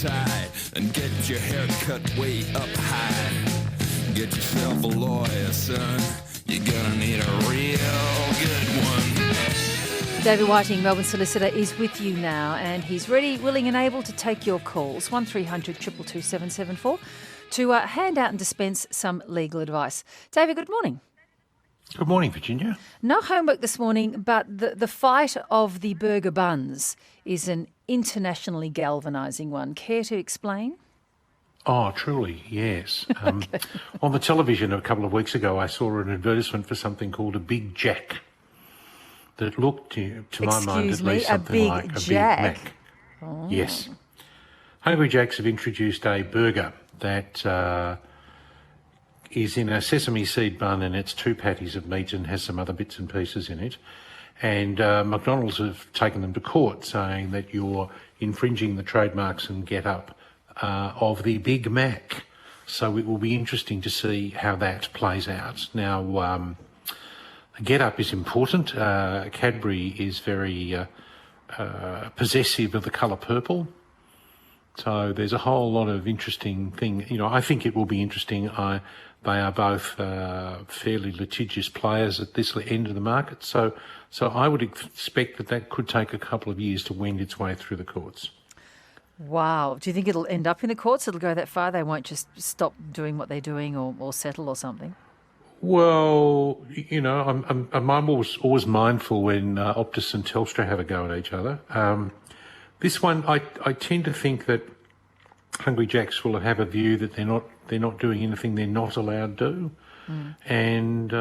tie and get your hair cut way up high. Get yourself a lawyer, son. You're gonna need a real good one. David Whiting, Melbourne solicitor, is with you now, and he's ready, willing and able to take your calls, 1300 222 774, to hand out and dispense some legal advice. David, good morning. Good morning, Virginia. No homework this morning, but the fight of the burger buns is an internationally galvanising one. Care to explain? Oh, truly, yes. On the television a couple of weeks ago, I saw an advertisement for something called a Big Jack that looked, to my mind at least, something like a Big Mac. Oh. Yes. Hungry Jacks have introduced a burger that is in a sesame seed bun, and it's 2 patties of meat and has some other bits and pieces in it. And McDonald's have taken them to court saying that you're infringing the trademarks and get-up of the Big Mac. So it will be interesting to see how that plays out. Now, get-up is important. Cadbury is very possessive of the colour purple. So there's a whole lot of interesting thing. You know, I think it will be interesting. They are both fairly litigious players at this end of the market. So I would expect that could take a couple of years to wend its way through the courts. Wow. Do you think it'll end up in the courts? It'll go that far? They won't just stop doing what they're doing or settle or something? Well, you know, I'm always mindful when Optus and Telstra have a go at each other. This one, I tend to think that Hungry Jacks will have a view that they're not doing anything they're not allowed to do. And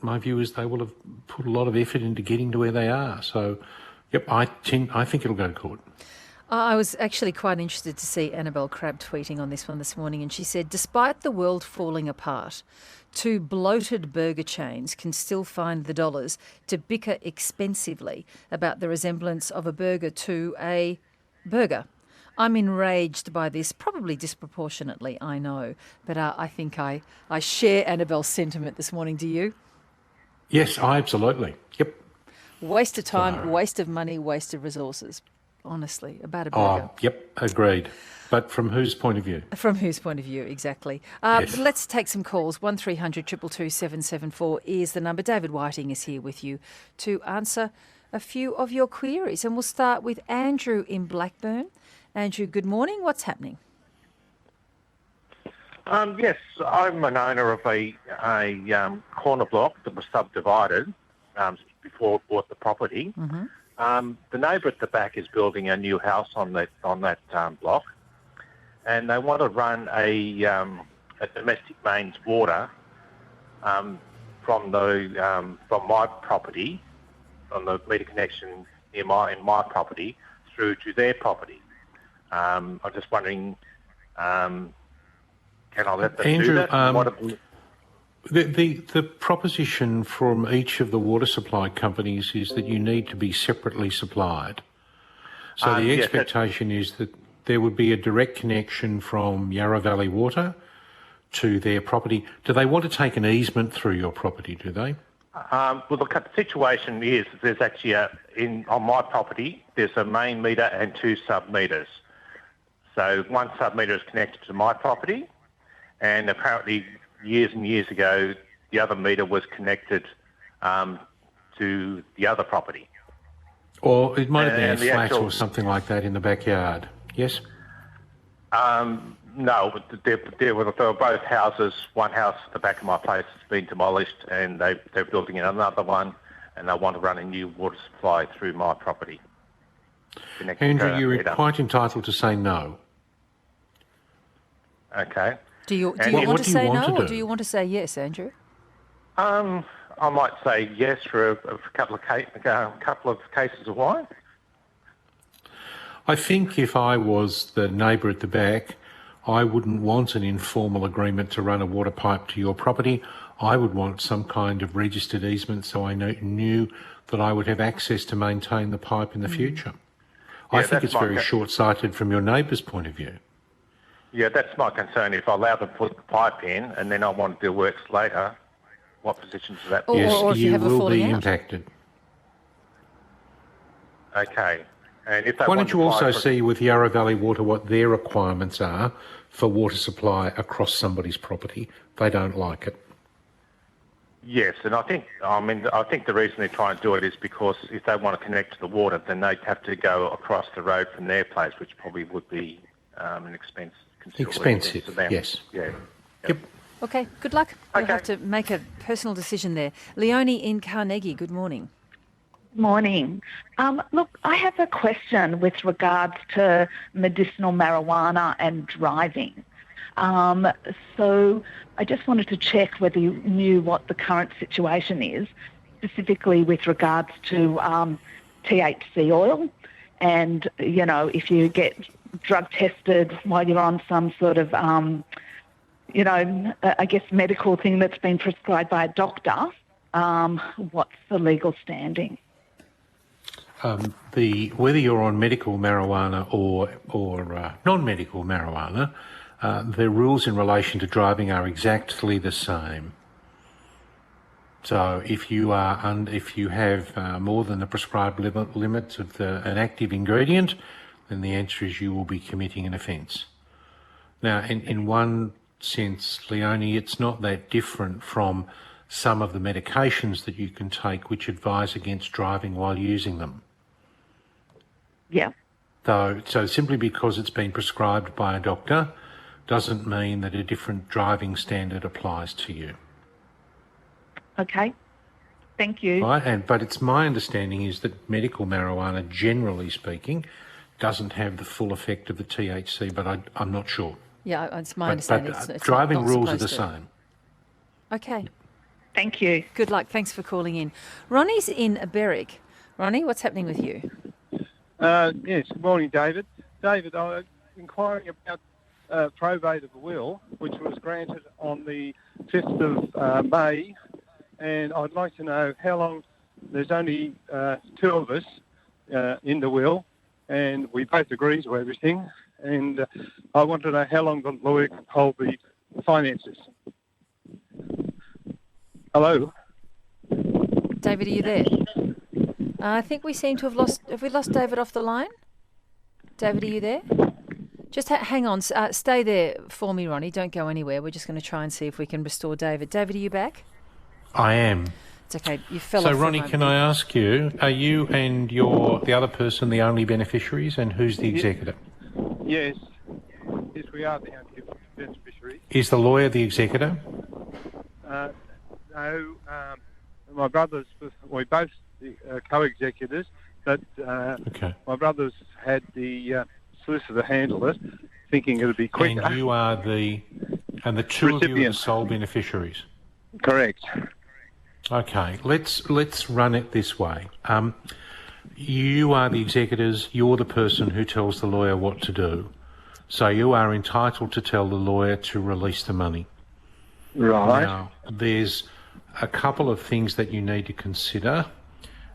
my view is they will have put a lot of effort into getting to where they are. So, yep, I think it'll go to court. I was actually quite interested to see Annabelle Crabb tweeting on this one this morning, and she said, despite the world falling apart, 2 bloated burger chains can still find the dollars to bicker expensively about the resemblance of a burger to a burger. I'm enraged by this, probably disproportionately, I know, but I think I share Annabelle's sentiment this morning. Do you? Yes, absolutely. Yep. Waste of time, waste of money, waste of resources. Honestly, about a burger. Oh, yep, agreed. But from whose point of view? From whose point of view, exactly. Yes. Let's take some calls. 1300 222 774 is the number. David Whiting is here with you to answer a few of your queries. And we'll start with Andrew in Blackburn. Andrew, good morning. What's happening? Yes, I'm an owner of a corner block that was subdivided before I bought the property. Mm-hmm. The neighbour at the back is building a new house on that block, and they want to run a domestic mains water from my property, from the meter connection in my property through to their property. I'm just wondering, can I let them Andrew, do that? The proposition from each of the water supply companies is that you need to be separately supplied. So the expectation is that there would be a direct connection from Yarra Valley Water to their property. Do they want to take an easement through your property, do they? Well, look, the situation is there's actually on my property, there's a main meter and 2 sub-meters. So one sub-meter is connected to my property, and apparently years and years ago, the other meter was connected to the other property. Or it might have been a flat or something like that in the backyard, yes? No, they were both houses. One house at the back of my place has been demolished, and they're building another one, and they want to run a new water supply through my property. Andrew, you're quite entitled to say no. Okay. Do you want to say no, or do you want to say yes, Andrew? I might say yes for a couple of cases of wine. I think if I was the neighbour at the back, I wouldn't want an informal agreement to run a water pipe to your property. I would want some kind of registered easement so I knew that I would have access to maintain the pipe in the future. Yeah, I think it's very short-sighted from your neighbour's point of view. Yeah, that's my concern. If I allow them to put the pipe in and then I want to do works later, what position does that put? Yes, or if you have will a falling be out. impacted. Okay. And if they Why want don't you to apply also for- see with Yarra Valley Water what their requirements are for water supply across somebody's property? They don't like it. Yes, and I think the reason they try and do it is because if they want to connect to the water, then they'd have to go across the road from their place, which probably would be an expense. Expensive, to them. yes. Yeah. Yep. Okay, good luck. You'll Okay. have to make a personal decision there. Leonie in Carnegie, good morning. Morning. Look, I have a question with regards to medicinal marijuana and driving. So I just wanted to check whether you knew what the current situation is, specifically with regards to THC oil. And, you know, if you get drug tested while you're on some sort of, I guess medical thing that's been prescribed by a doctor, what's the legal standing? Whether you're on medical marijuana or non-medical marijuana, the rules in relation to driving are exactly the same. So if you have more than the prescribed limits of an active ingredient, then the answer is you will be committing an offence. Now, in one sense, Leonie, it's not that different from some of the medications that you can take which advise against driving while using them. Yeah. So simply because it's been prescribed by a doctor doesn't mean that a different driving standard applies to you. Okay. Thank you. Right? But it's my understanding is that medical marijuana, generally speaking, doesn't have the full effect of the THC, but I'm not sure. Yeah, it's my understanding. It's driving not rules are the supposed to. same. Okay, Thank you. good luck. Thanks for calling in. Ronnie's in Berwick. Ronnie, what's happening with you? Yes, good morning, David. David, I was inquiring about probate of a will, which was granted on the 5th of May, and I'd like to know how long. There's only two of us in the will, and we both agree to everything, and I want to know how long the lawyer can hold the finances. Hello? David, are you there? I think we seem to have lost... Have we lost David off the line? David, are you there? Just hang on. Stay there for me, Ronnie. Don't go anywhere. We're just going to try and see if we can restore David. David, are you back? I am. It's okay. You fell off. So, Ronnie, can I ask you, are you and the other person the only beneficiaries, and who's the executor? Yes. Yes, we are the only beneficiaries. Is the lawyer the executor? No, my brothers, we both co-executors, but Okay. my brothers had the solicitor handle it, thinking it would be quicker. And you are and the two of you are the Recipient. sole beneficiaries. Correct. Okay, let's run it this way. You are the executors, you're the person who tells the lawyer what to do. So you are entitled to tell the lawyer to release the money. Right. Now, there's a couple of things that you need to consider,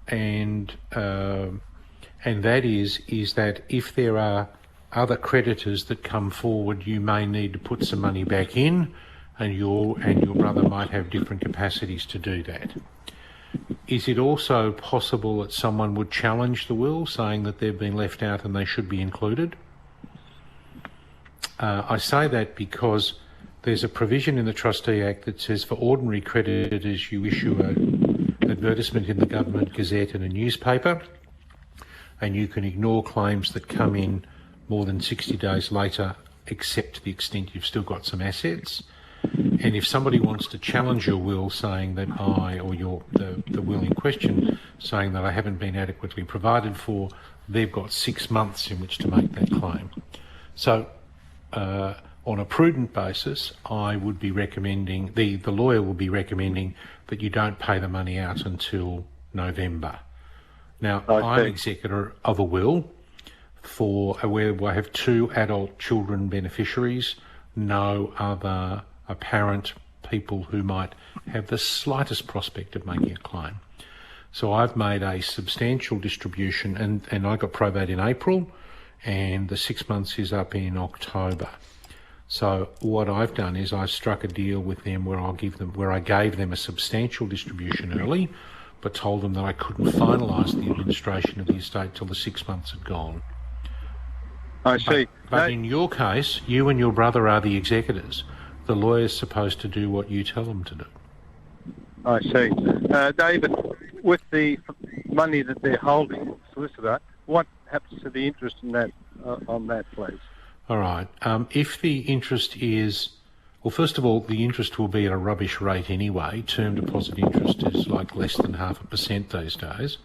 and that is that if there are other creditors that come forward, you may need to put some money back in, and your brother might have different capacities to do that. Is it also possible that someone would challenge the will, saying that they've been left out and they should be included? I say that because there's a provision in the Trustee Act that says for ordinary creditors you issue an advertisement in the Government Gazette and a newspaper, and you can ignore claims that come in more than 60 days later, except to the extent you've still got some assets. And if somebody wants to challenge your will, saying that the will in question, saying that I haven't been adequately provided for, they've got 6 months in which to make that claim. So, on a prudent basis, I would be recommending, the lawyer will be recommending that you don't pay the money out until November. Now, I'm executor of a will where I have 2 adult children beneficiaries, no other apparent people who might have the slightest prospect of making a claim. So I've made a substantial distribution, and I got probate in April, and the 6 months is up in October. So what I've done is I struck a deal with them where I gave them a substantial distribution early, but told them that I couldn't finalise the administration of the estate till the 6 months had gone. I see. But in your case, you and your brother are the executors. The lawyer's supposed to do what you tell them to do. I see. David, with the money that they're holding, solicitor, what happens to the interest in that on that, please? All right. If the interest is... Well, first of all, the interest will be at a rubbish rate anyway. Term deposit interest is like less than 0.5% these days.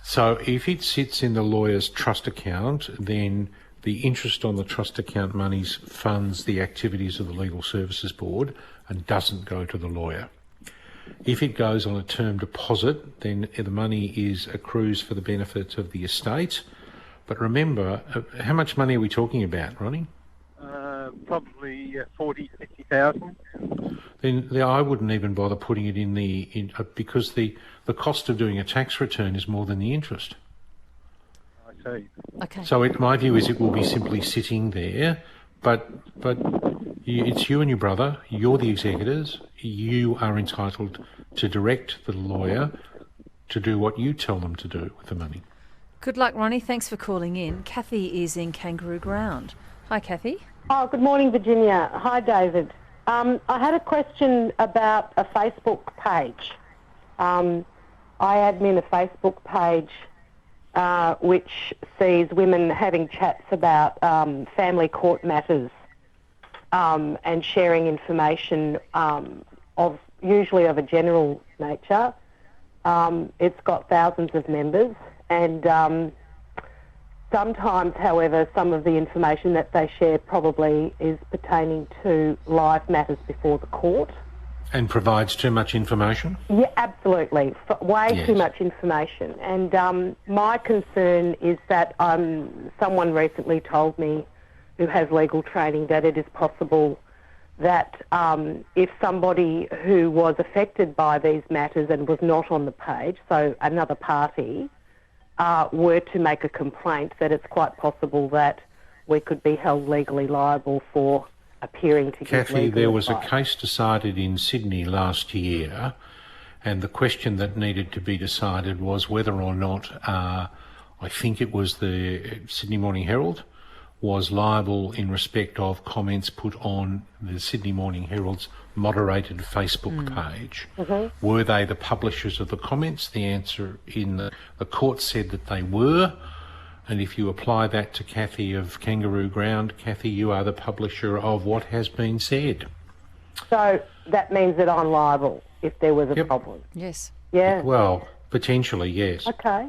So if it sits in the lawyer's trust account, then the interest on the trust account monies funds the activities of the Legal Services Board and doesn't go to the lawyer. If it goes on a term deposit, then the money accrues for the benefit of the estate. But remember, how much money are we talking about, Ronnie? Probably 40,000, 50,000. Then I wouldn't even bother putting it in because the cost of doing a tax return is more than the interest. I see. Okay. So my view is it will be simply sitting there, but it's you and your brother. You're the executors. You are entitled to direct the lawyer to do what you tell them to do with the money. Good luck, Ronnie. Thanks for calling in. Kathy is in Kangaroo Ground. Hi, Kathy. Oh, good morning, Virginia. Hi, David. I had a question about a Facebook page. I admin a Facebook page which sees women having chats about family court matters and sharing information usually of a general nature. It's got thousands of members, and sometimes, however, some of the information that they share probably is pertaining to live matters before the court. And provides too much information? Yeah, absolutely. Way Yes. too much information. And my concern is that someone recently told me, who has legal training, that it is possible that if somebody who was affected by these matters and was not on the page, so another party, were to make a complaint, that it's quite possible that we could be held legally liable for appearing to give Kathy, legal there was advice. a case decided in Sydney last year, and the question that needed to be decided was whether or not, I think it was the Sydney Morning Herald, was liable in respect of comments put on the Sydney Morning Herald's moderated Facebook page. Mm-hmm. Were they the publishers of the comments? The answer in the court said that they were. And if you apply that to Kathy of Kangaroo Ground, Kathy, you are the publisher of what has been said. So that means that I'm liable if there was a Yep. problem. Yes. Yeah. Well, potentially, yes. Okay.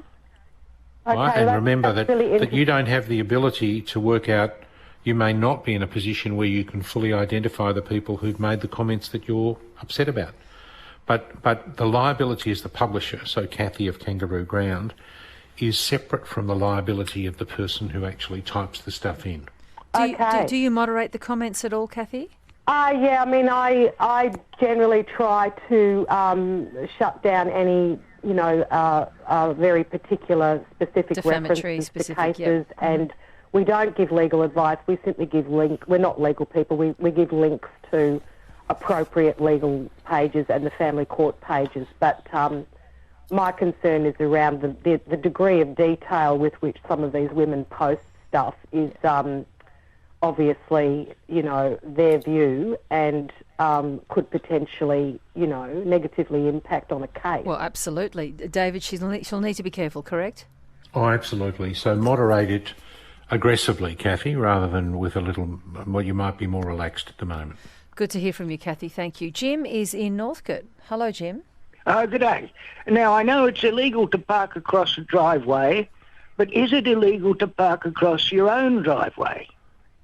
Right? And remember that's that, really that you don't have the ability to work out, you may not be in a position where you can fully identify the people who've made the comments that you're upset about. But the liability as the publisher, so Kathy of Kangaroo Ground, is separate from the liability of the person who actually types the stuff in. Do you moderate the comments at all, Kathy? Yeah, I mean, I generally try to shut down any, very particular specific Defamatory, references specific, to cases, and we don't give legal advice. We simply give we're not legal people. We give links to appropriate legal pages and the family court pages. But my concern is around the degree of detail with which some of these women post stuff is obviously, their view and could potentially, negatively impact on a case. Well, absolutely. David, she'll need to be careful, correct? Oh, absolutely. So moderate it aggressively, Kathy, rather than with a little, well, you might be more relaxed at the moment. Good to hear from you, Kathy. Thank you. Jim is in Northcote. Hello, Jim. Good day. Now, I know it's illegal to park across a driveway, but is it illegal to park across your own driveway?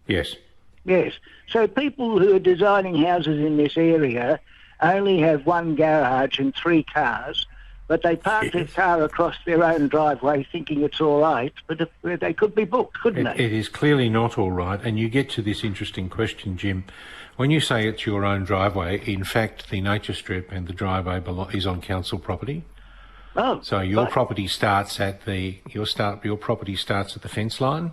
Yes. Yes. So people who are designing houses in this area only have one garage and 3 cars, but they park their car across their own driveway thinking it's all right, but they could be booked, couldn't they? It is clearly not all right, and you get to this interesting question, Jim. When you say it's your own driveway, in fact, the nature strip and the driveway is on council property. Oh, So your right. property starts at your property starts at the fence line.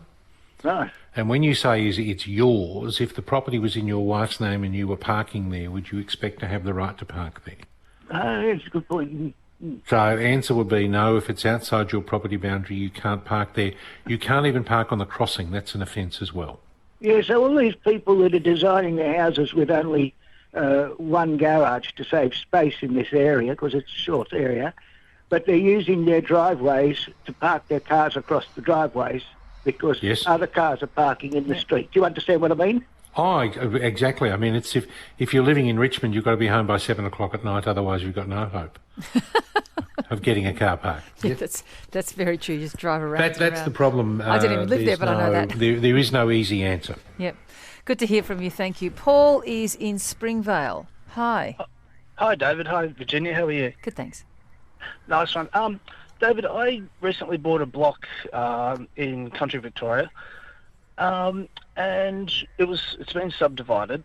Right. And when you say it's yours, if the property was in your wife's name and you were parking there, would you expect to have the right to park there? That's a good point. So answer would be no. If it's outside your property boundary, you can't park there. You can't even park on the crossing. That's an offence as well. Yeah, so all these people that are designing their houses with only one garage to save space in this area, because it's a short area, but they're using their driveways to park their cars across the driveways because other cars are parking in the street. Do you understand what I mean? Oh, exactly. I mean, it's if you're living in Richmond, you've got to be home by 7 o'clock at night. Otherwise, you've got no hope of getting a car parked. Yeah, that's very true. You just drive around. That's the problem. I didn't even live there, but I know that. There is no easy answer. Yep. Good to hear from you. Thank you. Paul is in Springvale. Hi. Hi, David. Hi, Virginia. How are you? Good, thanks. Nice one. David, I recently bought a block in country Victoria, and it's been subdivided,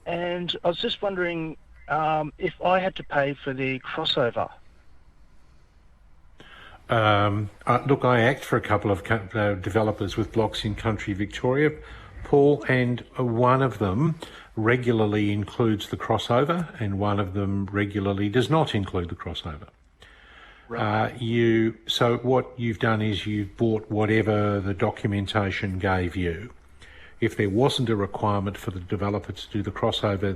and I was just wondering if I had to pay for the crossover. Look, I act for a couple of developers with blocks in country Victoria, Paul, and one of them regularly includes the crossover and one of them regularly does not include the crossover. Right. So what you've done is you've bought whatever the documentation gave you. If there wasn't a requirement for the developer to do the crossover,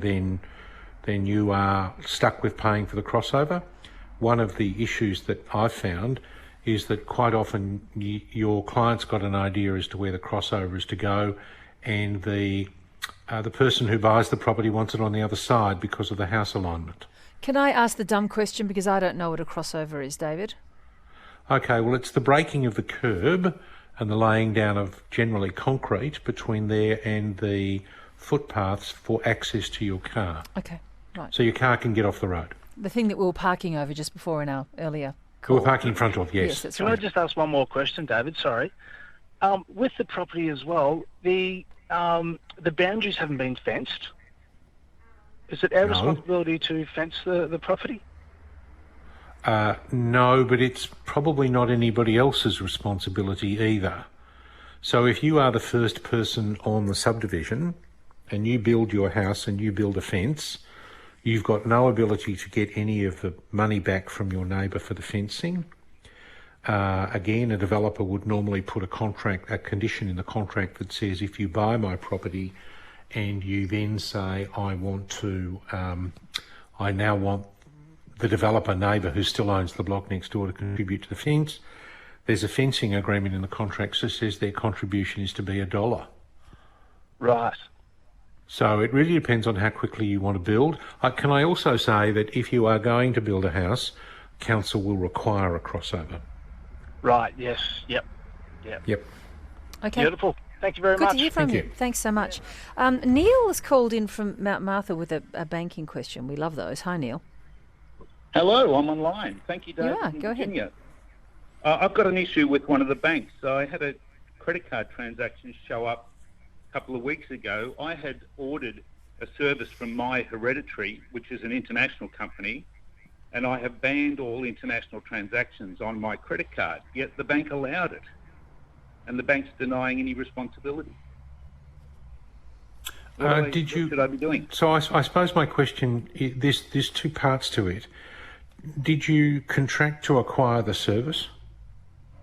then you are stuck with paying for the crossover. One of the issues that I've found is that quite often your client's got an idea as to where the crossover is to go, and the person who buys the property wants it on the other side because of the house alignment. Can I ask the dumb question, because I don't know what a crossover is, David? Okay, well, it's the breaking of the curb and the laying down of generally concrete between there and the footpaths for access to your car. Okay, right. So your car can get off the road. The thing that we were parking over just before in our earlier call. We were parking in front of, yes. Yes, that's Can right. I just ask one more question, David? Sorry. With the property as well, the boundaries haven't been fenced. Is it our responsibility to fence the property? No, but it's probably not anybody else's responsibility either. So if you are the first person on the subdivision and you build your house and you build a fence, you've got no ability to get any of the money back from your neighbour for the fencing. Again, a developer would normally put a condition in the contract that says if you buy my property and you then say, I now want the developer neighbour who still owns the block next door to contribute to the fence, there's a fencing agreement in the contract that says their contribution is to be $1. Right. So it really depends on how quickly you want to build. Can I also say that if you are going to build a house, council will require a crossover. Right, yes, yep. Okay. Beautiful. Thank you very much. Good to hear from you. Thanks so much. Neil has called in from Mount Martha with a banking question. We love those. Hi, Neil. Hello, I'm online. Thank you, Dave. You are. Go ahead. I've got an issue with one of the banks. I had a credit card transaction show up a couple of weeks ago. I had ordered a service from My Hereditary, which is an international company, and I have banned all international transactions on my credit card, yet the bank allowed it, and the bank's denying any responsibility. What should I be doing? So I suppose my question, there's two parts to it. Did you contract to acquire the service?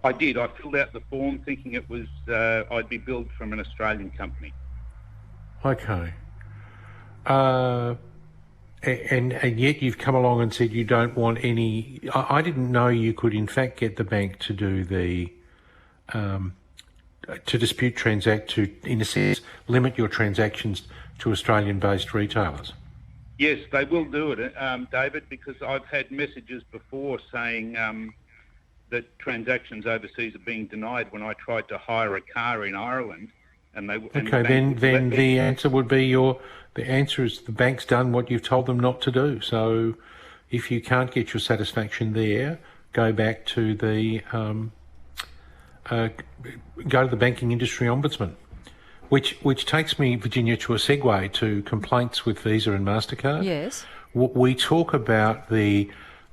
I did. I filled out the form thinking it was I'd be billed from an Australian company. Okay. And yet you've come along and said you don't want any. I didn't know you could in fact get the bank to do the to dispute transact, to in a sense limit your transactions to Australian-based retailers. Yes, they will do it, David, because I've had messages before saying that transactions overseas are being denied when I tried to hire a car in Ireland. And they, okay, then the answer would be the answer is the bank's done what you've told them not to do. So if you can't get your satisfaction there, go back to the banking industry ombudsman, which takes me, Virginia, to a segue to complaints with Visa and MasterCard. Yes. We talk about the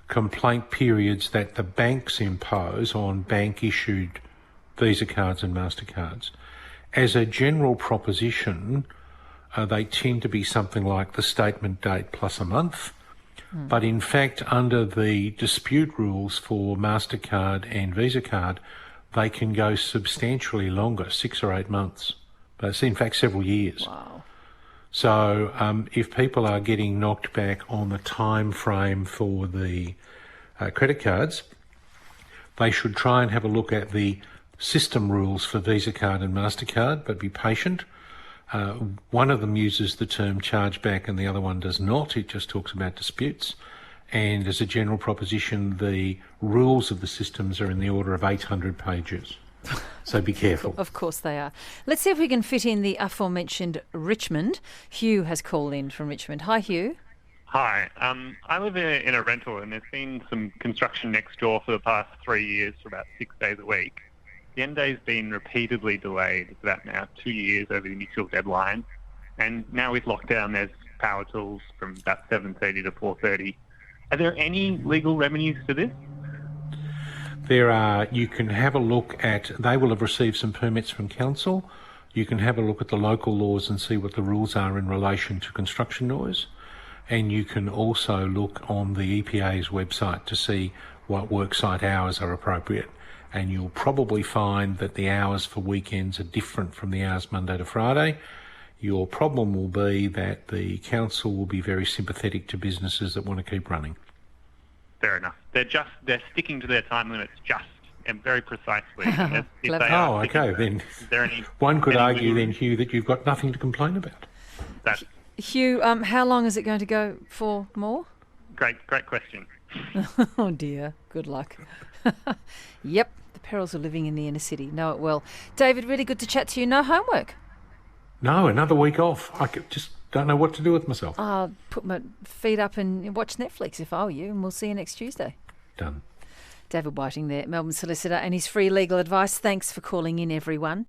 complaint periods that the banks impose on bank-issued Visa cards and MasterCards. As a general proposition, they tend to be something like the statement date plus a month, But in fact, under the dispute rules for MasterCard and Visa card, they can go substantially longer, 6 or 8 months. But it's in fact several years. Wow. So if people are getting knocked back on the time frame for the credit cards, they should try and have a look at the system rules for Visa card and MasterCard, but be patient. One of them uses the term chargeback and the other one does not. It just talks about disputes. And as a general proposition, the rules of the systems are in the order of 800 pages. So be careful. Of course they are. Let's see if we can fit in the aforementioned Richmond. Hugh has called in from Richmond. Hi, Hugh. Hi. I live in a rental and there's been some construction next door for the past 3 years for about 6 days a week. The end day's been repeatedly delayed. It's about now 2 years over the initial deadline. And now with lockdown, there's power tools from about 7:30 to 4:30. Are there any legal remedies to this? There are. You can have a look at, they will have received some permits from council. You can have a look at the local laws and see what the rules are in relation to construction noise. And you can also look on the EPA's website to see what worksite hours are appropriate. And you'll probably find that the hours for weekends are different from the hours Monday to Friday. Your problem will be that the council will be very sympathetic to businesses that want to keep running. Fair enough. They're sticking to their time limits just and very precisely. Then one could argue then, Hugh, that you've got nothing to complain about. Hugh, how long is it going to go for more? Great question. Oh dear, good luck. Yep, the perils of living in the inner city. Know it well. David, really good to chat to you. No homework? No, another week off. I just don't know what to do with myself. I'll put my feet up and watch Netflix if I were you, and we'll see you next Tuesday. Done. David Whiting there, Melbourne solicitor, and his free legal advice. Thanks for calling in, everyone.